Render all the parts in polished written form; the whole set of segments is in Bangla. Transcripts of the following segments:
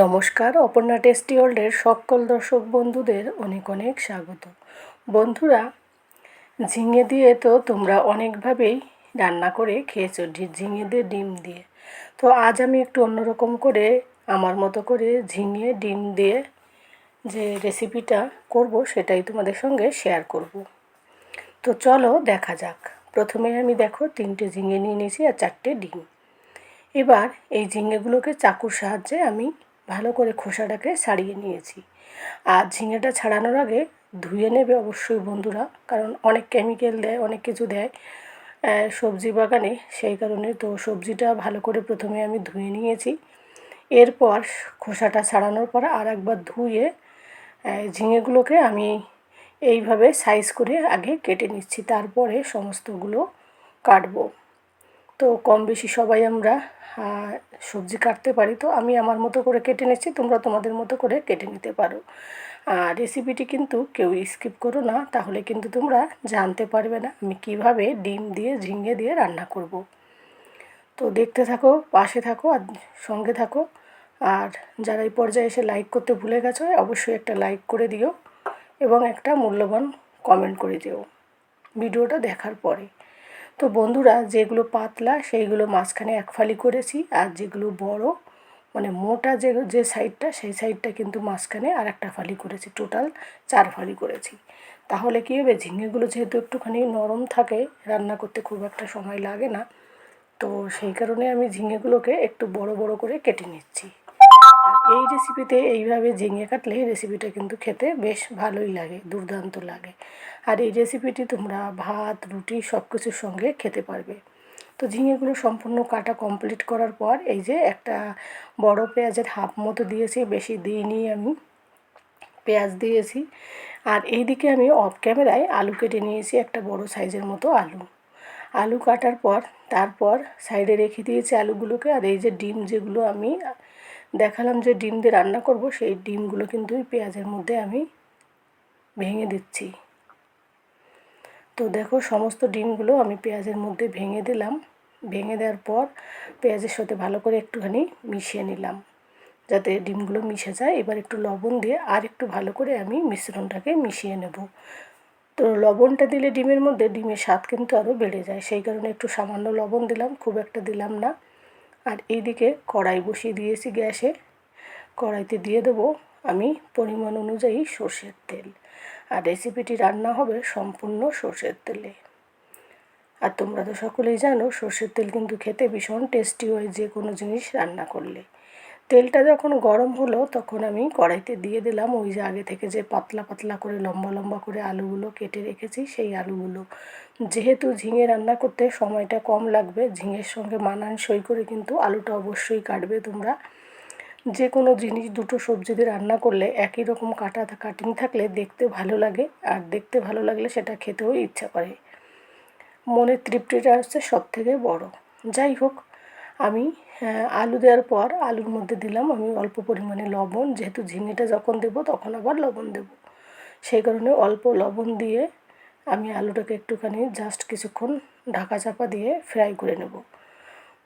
নমস্কার, অপর্ণা টেস্টি ওয়ার্ল্ডের সকল দর্শক বন্ধুদের অনেক অনেক স্বাগত। বন্ধুরা, ঝিঙে দিয়ে তো তোমরা অনেকভাবেই রান্না করে খেয়েছো, ঝিঙে দিয়ে ডিম দিয়ে। তো আজ আমি একটু অন্যরকম করে আমার মতো করে ঝিঙে ডিম দিয়ে যে রেসিপিটা করব সেটাই তোমাদের সঙ্গে শেয়ার করব। তো চলো দেখা যাক। প্রথমে আমি দেখো 3টে ঝিঙে নিয়ে নিয়েছি আর 4টে ডিম। এবার এই ঝিঙেগুলোকে চাকুর সাহায্যে আমি ভালো করে খোসাটাকে ছাড়িয়ে নিয়েছি। আর ঝিঙেটা ছাড়ানোর আগে ধুয়ে নেবে অবশ্যই বন্ধুরা, কারণ অনেক কেমিক্যাল দেয়, অনেক কিছু দেয় সবজি বাগানে, সেই কারণে তো সবজিটা ভালো করে প্রথমে আমি ধুয়ে নিয়েছি। এরপর খোসাটা ছাড়ানোর পর আর একবার ধুয়ে ঝিঙেগুলোকে আমি এইভাবে সাইজ করে আগে কেটে নিচ্ছি, তারপরে সমস্তগুলো কাটবো। তো কম বেশি সবাই আমরা সবজি কাটতে পারি, তো আমি আমার মতো করে কেটে নিচ্ছি, তোমরা তোমাদের মতো করে কেটে নিতে পারো। আর রেসিপিটি কিন্তু কেউ স্কিপ করো না, তাহলে কিন্তু তোমরা জানতে পারবে না আমি কিভাবে ডিম দিয়ে ঝিঙে দিয়ে রান্না করব। তো দেখতে থাকো, পাশে থাকো আর সঙ্গে থাকো। আর যারা এই পর্যায়ে এসে লাইক করতে ভুলে গেছো অবশ্যই একটা লাইক করে দিও এবং একটা মূল্যবান কমেন্ট করে দিও ভিডিওটা দেখার পরে। তো বন্ধুরা, যেগুলো পাতলা সেইগুলো মাঝখানে 1 ফালি করেছি, আর যেগুলো বড় মানে মোটা যে সাইডটা সেই সাইডটা কিন্তু মাঝখানে আর একটা ফালি করেছি, টোটাল 4 ফালি করেছি। তাহলে কী হবে, ঝিঙেগুলো যেহেতু একটুখানি নরম থাকে, রান্না করতে খুব একটা সময় লাগে না, তো সেই কারণে আমি ঝিঙেগুলোকে একটু বড় বড় করে কেটে নিচ্ছি। আর এই রেসিপিতে এইভাবে ঝিঙে কাটলে রেসিপিটা কিন্তু খেতে বেশ ভালোই লাগে, দুর্দান্ত লাগে। আর এই রেসিপিটি তোমরা ভাত, রুটি সব কিছুর সঙ্গে খেতে পারবে। তো ঝিঙেগুলো সম্পূর্ণ কাটা কমপ্লিট করার পর এই যে একটা বড় পেঁয়াজের হাফ মতো দিয়েছি, বেশি দিইনি আমি, পেঁয়াজ দিয়েছি। আর এইদিকে আমি অফ ক্যামেরায় আলু কেটে নিয়েছি, একটা বড় সাইজের মতো আলু কাটার পর তারপর সাইডে রেখে দিয়েছি আলুগুলোকে। আর এই যে ডিম, যেগুলো আমি দেখালাম যে ডিম দিয়ে রান্না করব, সেই ডিমগুলো কিন্তু এই পেঁয়াজের মধ্যে আমি ভেঙে দিচ্ছি। তো দেখো, সমস্ত ডিমগুলো আমি পেঁয়াজের মধ্যে ভেঙে দিলাম। ভেঙে দেওয়ার পর পেঁয়াজের সাথে ভালো করে একটুখানি মিশিয়ে নিলাম, যাতে ডিমগুলো মিশে যায়। এবার একটু লবণ দিয়ে আর একটু ভালো করে আমি মিশ্রণটাকে মিশিয়ে নেব। তো লবণটা দিলে ডিমের মধ্যে ডিমের স্বাদ কিন্তু আরও বেড়ে যায়, সেই কারণে একটু সামান্য লবণ দিলাম, খুব একটা দিলাম না। আর এইদিকে কড়াই বসিয়ে দিয়েছি গ্যাসে। কড়াইতে দিয়ে দেবো আমি পরিমাণ অনুযায়ী সর্ষের তেল। আর রেসিপিটি রান্না হবে সম্পূর্ণ সর্ষের তেলে। আর তোমরা তো সকলেই জানো সর্ষের তেল কিন্তু খেতে ভীষণ টেস্টি হয় যে কোনো জিনিস রান্না করলে। তেলটা যখন গরম হলো তখন আমি কড়াইতে দিয়ে দিলাম ওই যে আগে থেকে যে পাতলা পাতলা করে লম্বা লম্বা করে আলুগুলো কেটে রেখেছি সেই আলুগুলো। যেহেতু ঝিঙে রান্না করতে সময়টা কম লাগবে, ঝিঙের সঙ্গে মানানসই করে কিন্তু আলুটা অবশ্যই কাটবে তোমরা। যে কোনো জিনিস, দুটো সবজি দিয়ে রান্না করলে একই রকম কাটিং থাকলে দেখতে ভালো লাগে, আর দেখতে ভালো লাগলে সেটা খেতেও ইচ্ছা করে। মনের তৃপ্তিটা হচ্ছে সবথেকে বড়। যাই হোক, আমি আলু দেওয়ার পর আলুর মধ্যে দিলাম আমি অল্প পরিমাণে লবণ, যেহেতু ঝিঙেটা যখন দেবো তখন আবার লবণ দেব, সেই কারণে অল্প লবণ দিয়ে আমি আলুটাকে একটুখানি জাস্ট কিছুক্ষণ ঢাকা চাপা দিয়ে ফ্রাই করে নেব।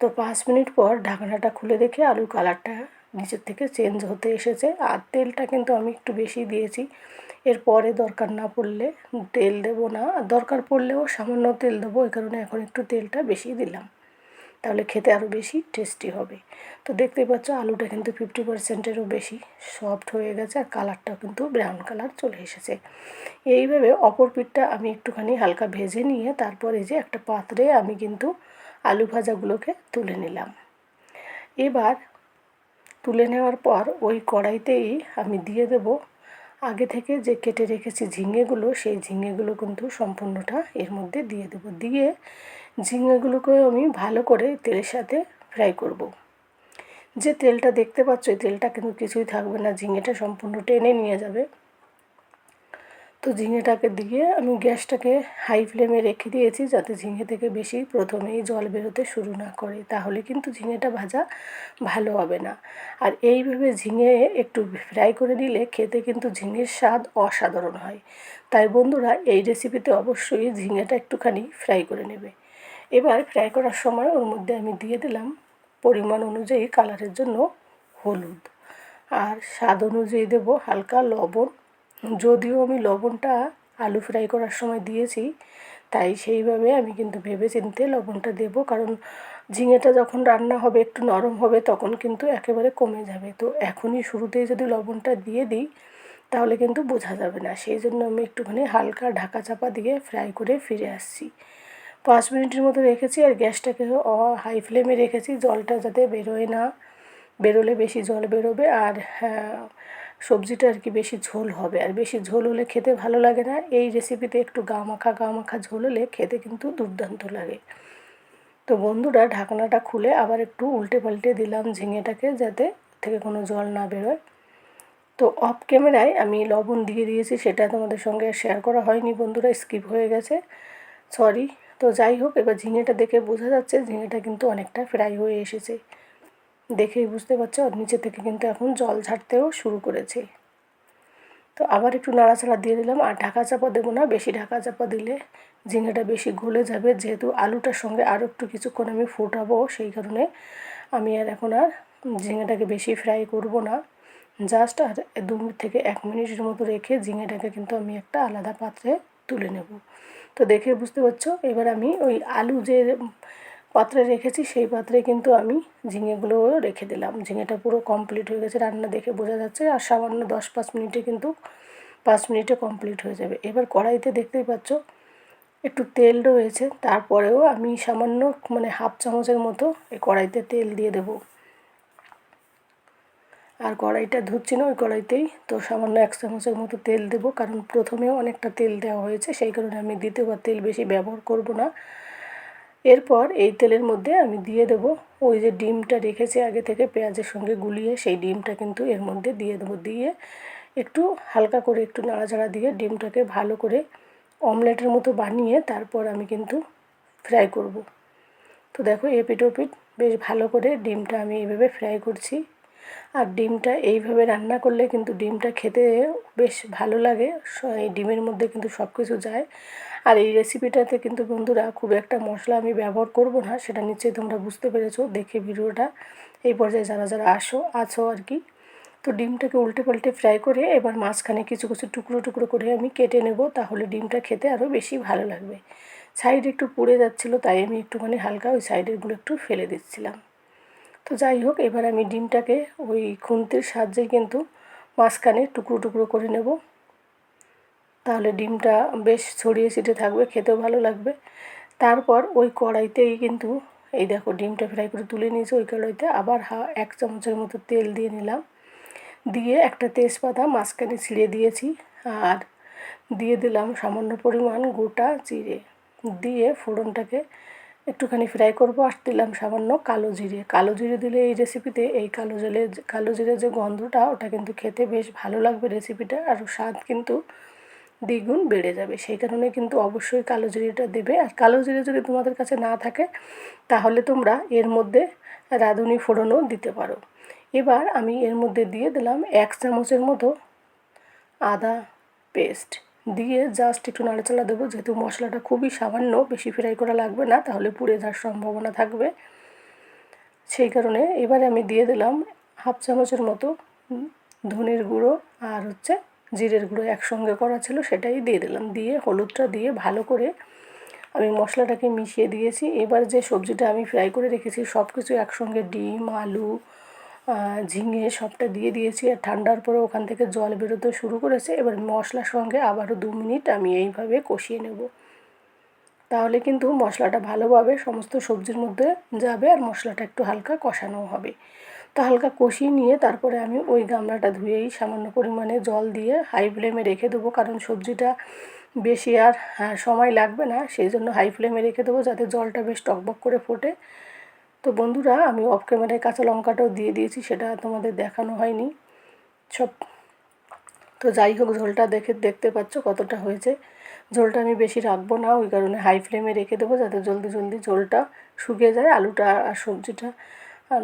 তো 5 মিনিট পর ঢাকনাটা খুলে দেখে আলুর কালারটা নিচের থেকে চেঞ্জ হতে এসেছে। আর তেলটা কিন্তু আমি একটু বেশি দিয়েছি, এরপরে দরকার না পড়লে তেল দেবো না, দরকার পড়লেও সামান্য তেল দেবো, এই কারণে এখন একটু তেলটা বেশি দিলাম, তাহলে খেতে আরও বেশি টেস্টি হবে। তো দেখতেই পাচ্ছ আলুটা কিন্তু 50%-এরও বেশি সফট হয়ে গেছে, আর কালারটাও কিন্তু ব্রাউন কালার চলে এসেছে। এইভাবে অপর পিঠটা আমি একটুখানি হালকা ভেজে নিয়ে তারপর এই যে একটা পাত্রে আমি কিন্তু আলু ভাজাগুলোকে তুলে নিলাম। এবার তুলে নেওয়ার পর ওই কড়াইতেই আমি দিয়ে দেব আগে থেকে যে কেটে রেখেছি ঝিঙেগুলো, সেই ঝিঙেগুলো কিন্তু সম্পূর্ণটা এর মধ্যে দিয়ে দেব। দিয়ে ঝিঙেগুলোকে আমি ভালো করে তেলের সাথে ফ্রাই করব। যে তেলটা দেখতে পাচ্ছ এই তেলটা কিন্তু কিছুই থাকবে না, ঝিঙেটা সম্পূর্ণ টেনে নিয়ে যাবে। তো ঝিঙেটাকে দিয়ে আমি গ্যাসটাকে হাই ফ্লেমে রেখে দিয়েছি, যাতে ঝিঙে থেকে বেশি প্রথমেই জল বেরোতে শুরু না করে, তাহলে কিন্তু ঝিঙেটা ভাজা ভালো হবে না। আর এইভাবে ঝিঙে একটু ফ্রাই করে নিলে খেতে কিন্তু ঝিঙের স্বাদ অসাধারণ হয়। তাই বন্ধুরা, এই রেসিপিতে অবশ্যই ঝিঙেটা একটুখানি ফ্রাই করে নেবে। এবার ফ্রাই করার সময় ওর মধ্যে আমি দিয়ে দিলাম পরিমাণ অনুযায়ী কালারের জন্য হলুদ। আর স্বাদ অনুযায়ী দেবো হালকা লবণ। যদিও আমি লবণটা আলু ফ্রাই করার সময় দিয়েছি, তাই সেইভাবে আমি কিন্তু ভেবে চিন্তে লবণটা দেবো, কারণ ঝিঙেটা যখন রান্না হবে একটু নরম হবে তখন কিন্তু একেবারে কমে যাবে। তো এখনই শুরুতেই যদি লবণটা দিয়ে দিই তাহলে কিন্তু বোঝা যাবে না, সেই জন্য আমি একটুখানি হালকা ঢাকা চাপা দিয়ে ফ্রাই করে ফিরে আসছি। 5 মিনিটের মতো রেখেছি আর গ্যাসটাকে হাই ফ্লেমে রেখেছি, জলটা যাতে বেরোয় না, বেরোলে বেশি জল বেরোবে আর সবজিটা আর কি বেশি ঝোল হবে, আর বেশি ঝোল হলে খেতে ভালো লাগে না। এই রেসিপিতে একটু গা মাখা ঝোল হলে খেতে কিন্তু দুর্দান্ত লাগে। তো বন্ধুরা, ঢাকনাটা খুলে আবার একটু উল্টে পাল্টে দিলাম ঝিঙেটাকে, যাতে থেকে কোনো জল না বেরোয়। তো অফ ক্যামেরায় আমি লবণ দিয়ে দিয়েছি, সেটা তোমাদের সঙ্গে শেয়ার করা হয়নি বন্ধুরা, স্কিপ হয়ে গেছে, সরি। তো যাই হোক, এবার ঝিঙেটা দেখে বোঝা যাচ্ছে ঝিঙেটা কিন্তু অনেকটা ফ্রাই হয়ে এসেছে, দেখেই বুঝতে পারছো। আর নিচে থেকে কিন্তু এখন জল ছাড়তেও শুরু করেছে। তো আবার একটু নাড়াচাড়া দিয়ে দিলাম, আর ঢাকা চাপা দেবো না, বেশি ঢাকা চাপা দিলে ঝিঙেটা বেশি গলে যাবে, যেহেতু আলুটার সঙ্গে আরও একটু কিছুক্ষণ আমি ফোটাবো, সেই কারণে আমি আর এখন আর ঝিঙেটাকে বেশি ফ্রাই করব না। জাস্ট আর 2 থেকে 1 মিনিটের মতো রেখে ঝিঙেটাকে কিন্তু আমি একটা আলাদা পাত্রে তুলে নেব। তো দেখে বুঝতে পারছো, এবার আমি ওই আলু যে পাত্রে রেখেছি সেই পাত্রে কিন্তু আমি ঝিঙেগুলোও রেখে দিলাম। ঝিঙেটা পুরো কমপ্লিট হয়ে গেছে রান্না, দেখে বোঝা যাচ্ছে। আর সামান্য 10-5 মিনিটে কিন্তু 5 মিনিটে কমপ্লিট হয়ে যাবে। এবার কড়াইতে দেখতেই পাচ্ছ একটু তেল রয়েছে, তারপরেও আমি সামান্য মানে হাফ চামচের মতো এই কড়াইতে তেল দিয়ে দেবো। আর কড়াইটা ধুচ্ছি না, ওই কড়াইতেই তো সামান্য 1 চামচের মতো তেল দেবো, কারণ প্রথমেও অনেকটা তেল দেওয়া হয়েছে, সেই কারণে আমি দ্বিতীয়বার তেল বেশি ব্যবহার করব না। এরপর এই তেলের মধ্যে আমি দিয়ে দেব ওই যে ডিমটা রেখেছি আগে থেকে পেঁয়াজের সঙ্গে গুলিয়ে, সেই ডিমটা কিন্তু এর মধ্যে দিয়ে দেবো। দিয়ে একটু হালকা করে একটু নাড়াচাড়া দিয়ে ডিমটাকে ভালো করে অমলেটের মতো বানিয়ে তারপর আমি কিন্তু ফ্রাই করব। তো দেখো, এপিট ওপিট বেশ ভালো করে ডিমটা আমি এইভাবে ফ্রাই করছি। আর ডিমটা এইভাবে রান্না করলে কিন্তু ডিমটা খেতে বেশ ভালো লাগে, এই ডিমের মধ্যে কিন্তু সব কিছু যায়। আর এই রেসিপিটাতে কিন্তু বন্ধুরা খুব একটা মশলা আমি ব্যবহার করব না, সেটা নিশ্চয়ই তোমরা বুঝতে পেরেছো দেখে ভিডিওটা। এই পর্যায়ে যারা যারা আছো আর কি। তো ডিমটাকে উল্টে পাল্টে ফ্রাই করে এবার মাঝখানে কিছু কিছু টুকরো টুকরো করে আমি কেটে নেব, তাহলে ডিমটা খেতে আরও বেশি ভালো লাগবে। সাইড একটু পুড়ে যাচ্ছিলো, তাই আমি একটুখানি হালকা ওই সাইডেরগুলো একটু ফেলে দিচ্ছিলাম। তো যাই হোক, এবার আমি ডিমটাকে ওই খুন্তির সাহায্যে কিন্তু মাঝখানে টুকরো টুকরো করে নেব, তাহলে ডিমটা বেশ ছড়িয়ে ছিটে থাকবে, খেতেও ভালো লাগবে। তারপর ওই কড়াইতেই কিন্তু এই দেখো ডিমটা ফ্রাই করে তুলে নিয়েছি, ওই কড়াইতে আবার 1 চামচের মতো তেল দিয়ে নিলাম। দিয়ে একটা তেজপাতা মাঝখানে ছিঁড়ে দিয়েছি, আর দিয়ে দিলাম সামান্য পরিমাণ গোটা জিরে। দিয়ে ফোড়নটাকে একটুখানি ফ্রাই করব, আর দিলাম সামান্য কালো জিরে। কালো জিরে দিলে এই রেসিপিতে এই কালো জিরের যে গন্ধটা, ওটা কিন্তু খেতে বেশ ভালো লাগবে রেসিপিটা, আর স্বাদ কিন্তু দ্বিগুণ বেড়ে যাবে। সেই কারণে কিন্তু অবশ্যই কালো জিরেটা দেবে। আর কালো জিরে যদি তোমাদের কাছে না থাকে তাহলে তোমরা এর মধ্যে রাঁধুনি ফোড়নও দিতে পারো। এবার আমি এর মধ্যে দিয়ে দিলাম 1 চামচের মতো আদা পেস্ট। দিয়ে জাস্ট একটু নাড়াচাড়া দেবো, যেহেতু মশলাটা খুবই সামান্য, বেশি ফ্রাই করা লাগবে না, তাহলে পুড়ে যাওয়ার সম্ভাবনা থাকবে। সেই কারণে এবারে আমি দিয়ে দিলাম 1/2 চামচের মতো ধনের গুঁড়ো, আর জিরের গুঁড়ো একসঙ্গে করা ছিল, সেটাই দিয়ে দিলাম। দিয়ে হলুদটা দিয়ে ভালো করে আমি মশলাটাকে মিশিয়ে দিয়েছি। এবার যে সবজিটা আমি ফ্রাই করে রেখেছি সব কিছু একসঙ্গে, ডিম, আলু, ঝিঙে সবটা দিয়ে দিয়েছি। আর ঠান্ডার পরে ওখান থেকে জল বেরোতে শুরু করেছে। এবার মশলার সঙ্গে আবারও 2 মিনিট আমি এইভাবে কষিয়ে নেব, তাহলে কিন্তু মশলাটা ভালোভাবে সমস্ত সবজির মধ্যে যাবে, আর মশলাটা একটু হালকা কষানো হবে। তো হালকা কষিয়ে নিয়ে তারপরে আমি ওই গামলাটা ধুয়েই সামান্য পরিমাণে জল দিয়ে হাই ফ্লেমে রেখে দেবো, কারণ সবজিটা বেশি আর সময় লাগবে না, সেই জন্য হাই ফ্লেমে রেখে দেবো যাতে জলটা বেশ টকবক করে ফোটে। তো বন্ধুরা, আমি অফ ক্যামেরায় কাঁচা লঙ্কাটাও দিয়ে দিয়েছি, সেটা তোমাদের দেখানো হয়নি সব। তো যাই হোক, ঝোলটা দেখতে পাচ্ছ কতটা হয়েছে। ঝোলটা আমি বেশি রাখবো না, ওই কারণে হাই ফ্লেমে রেখে দেবো যাতে জলদি জলদি ঝোলটা শুকিয়ে যায়, আলুটা আর সবজিটা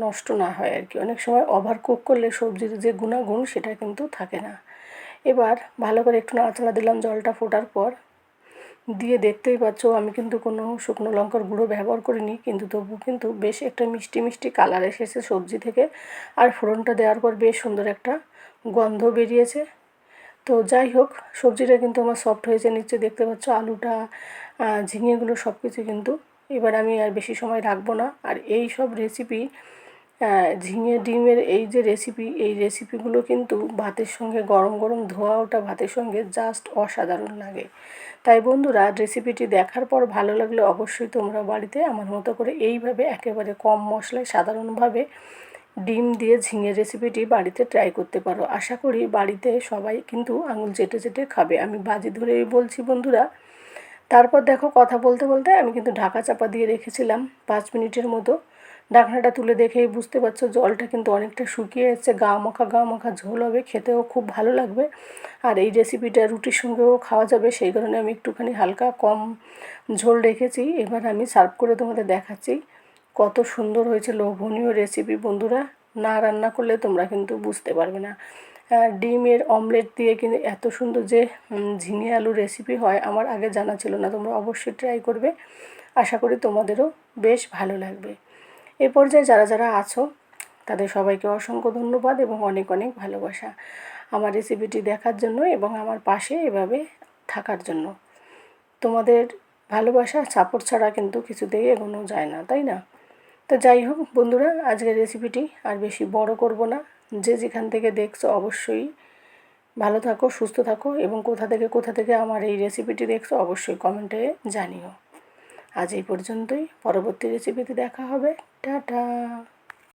নষ্ট না হয় আর কি। অনেক সময় ওভার কুক করলে সবজির যে গুণাগুণ সেটা কিন্তু থাকে না। এবার ভালো করে একটু নাড়াচাড়া দিলাম জলটা ফোটার পর। দিয়ে দেখতেই পাচ্ছ আমি কিন্তু কোনো শুকনো লঙ্কার গুঁড়ো ব্যবহার করিনি, কিন্তু তবু কিন্তু বেশ একটা মিষ্টি মিষ্টি কালার এসেছে সবজি থেকে। আর ফোড়নটা দেওয়ার পর বেশ সুন্দর একটা গন্ধ বেরিয়েছে। তো যাই হোক, সবজিটা কিন্তু আমার সফট হয়েছে, নিচে দেখতে পাচ্ছ আলুটা, ঝিঙেগুলো সব কিছু কিন্তু। এবার আমি আর বেশি সময় রাখবো না। আর এই সব রেসিপি, ঝিঙে ডিমের এই যে রেসিপি, এই রেসিপিগুলো কিন্তু ভাতের সঙ্গে গরম গরম ধোয়া ওঠা ভাতের সঙ্গে জাস্ট অসাধারণ লাগে। তাই বন্ধুরা, রেসিপিটি দেখার পর ভালো লাগলে অবশ্যই তোমরা বাড়িতে আমার মতো করে এইভাবে একেবারে কম মশলায় সাধারণভাবে ডিম দিয়ে ঝিঙের রেসিপিটি বাড়িতে ট্রাই করতে পারো। আশা করি বাড়িতে সবাই কিন্তু আঙুল চেটে চেটে খাবে, আমি বাজি ধরেই বলছি বন্ধুরা। তারপর দেখো, কথা বলতে বলতে আমি কিন্তু ঢাকা চাপা দিয়ে রেখেছিলাম 5 মিনিটের মতো। ঢাকনাটা তুলে দেখেই বুঝতে পারছো জলটা কিন্তু অনেকটা শুকিয়ে এসেছে, গা মাখা ঝোল হবে, খেতেও খুব ভালো লাগবে। আর এই রেসিপিটা রুটির সঙ্গেও খাওয়া যাবে, সেই কারণে আমি একটুখানি হালকা কম ঝোল রেখেছি। এবার আমি সার্ভ করে তোমাদের দেখাচ্ছি কত সুন্দর হয়েছে লোভনীয় রেসিপি। বন্ধুরা, না রান্না করলে তোমরা কিন্তু বুঝতে পারবে না। ডিমের অমলেট দিয়ে কিন্তু এত সুন্দর যে ঝিঙে আলু রেসিপি হয় আমার আগে জানা ছিল না। তোমরা অবশ্যই ট্রাই করবে, আশা করি তোমাদেরও বেশ ভালো লাগবে। এ পর্যায়ে যারা যারা আছো তাদের সবাইকে অসংখ্য ধন্যবাদ এবং অনেক অনেক ভালোবাসা আমার রেসিপিটি দেখার জন্য এবং আমার পাশে এভাবে থাকার জন্য। তোমাদের ভালোবাসা সাপোর্ট ছাড়া কিন্তু কিছুতেই এগোনো যায় না, তাই না? তো যাই হোক বন্ধুরা, আজকের রেসিপিটি আর বেশি বড় করব না। যে যেখান থেকে দেখছো অবশ্যই ভালো থাকো, সুস্থ থাকো এবং কোথা থেকে আমার এই রেসিপিটি দেখছো অবশ্যই কমেন্টে জানিও। আজ এই পর্যন্তই, পরবর্তী রেসিপিতে দেখা হবে। টাটা।